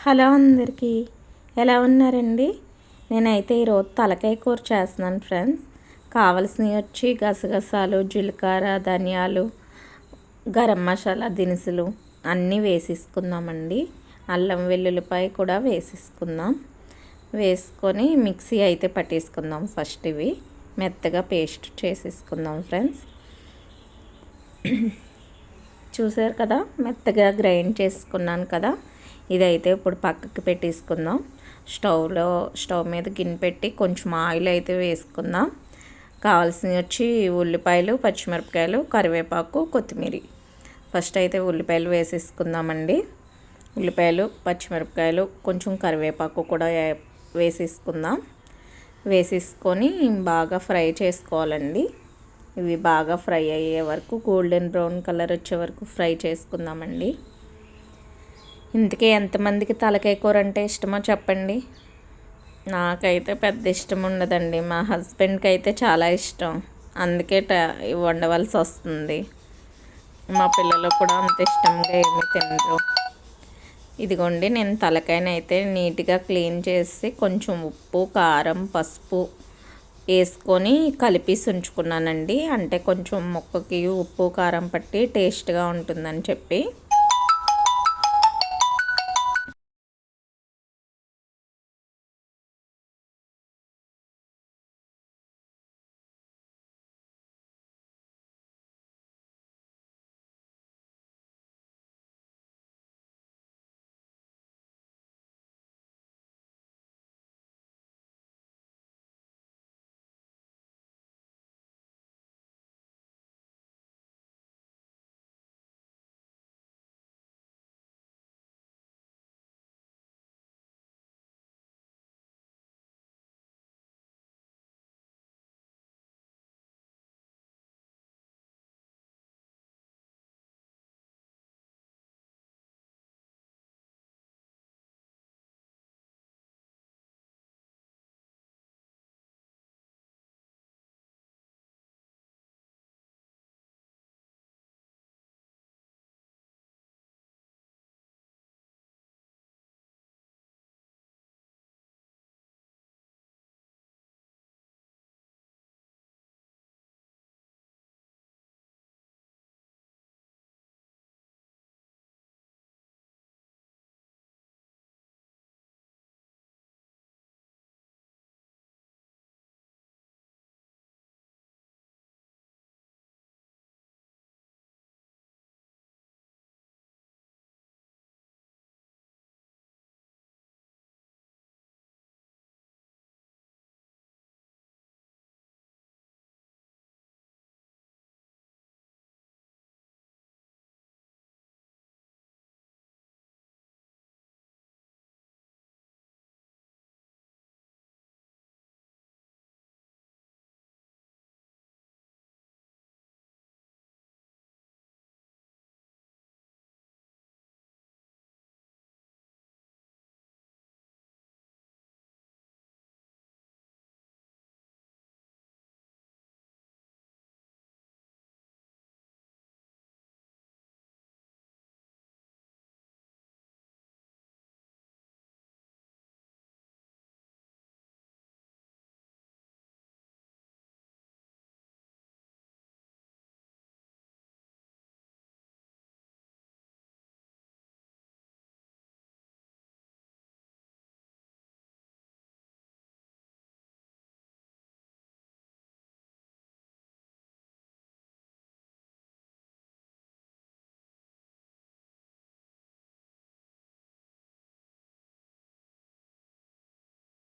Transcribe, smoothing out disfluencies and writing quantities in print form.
Hello అందరికీ, ఎలా ఉన్నారండి? నేనైతే ఈరోజు తలకాయ కూర చేస్తున్నాను ఫ్రెండ్స్. కావలసినవి వచ్చి గసగసాలు, జీలకర్ర, ధనియాలు, గరం మసాలా దినుసులు అన్నీ వేసేసుకుందామండి. అల్లం వెల్లుల్లిపాయ కూడా వేసేసుకుందాం. వేసుకొని మిక్సీ అయితే పట్టేసుకుందాం. ఫస్ట్ ఇవి మెత్తగా పేస్ట్ చేసేసుకుందాం ఫ్రెండ్స్. చూసారు కదా, మెత్తగా గ్రైండ్ చేసుకున్నాను కదా. ఇదైతే ఇప్పుడు పక్కకి పెట్టేసుకుందాం. స్టవ్ మీద గిన్నె పెట్టి కొంచెం ఆయిల్ అయితే వేసుకుందాం. కావాల్సినవి వచ్చి ఉల్లిపాయలు, పచ్చిమిరపకాయలు, కరివేపాకు, కొత్తిమీర. ఫస్ట్ అయితే ఉల్లిపాయలు వేసేసుకుందామండి. ఉల్లిపాయలు, పచ్చిమిరపకాయలు, కొంచెం కరివేపాకు కూడా వేసేసుకుందాం. వేసేసుకొని బాగా ఫ్రై చేసుకోవాలండి. ఇవి బాగా ఫ్రై అయ్యే వరకు, గోల్డెన్ బ్రౌన్ కలర్ వచ్చే వరకు ఫ్రై చేసుకుందామండి. ఇంతకీ ఎంతమందికి తలకాయ కూర అంటే ఇష్టమో చెప్పండి. నాకైతే పెద్ద ఇష్టం ఉండదండి. మా హస్బెండ్కి అయితే చాలా ఇష్టం, అందుకే వండవలసి వస్తుంది. మా పిల్లలు కూడా అంత ఇష్టంగా ఏమీ తినరు. ఇదిగోండి, నేను తలకాయని అయితే నీట్గా క్లీన్ చేసి కొంచెం ఉప్పు, కారం, పసుపు వేసుకొని కలిపేసి ఉంచుకున్నానండి. అంటే కొంచెం ముక్కకి ఉప్పు కారం పట్టి టేస్ట్గా ఉంటుందని చెప్పి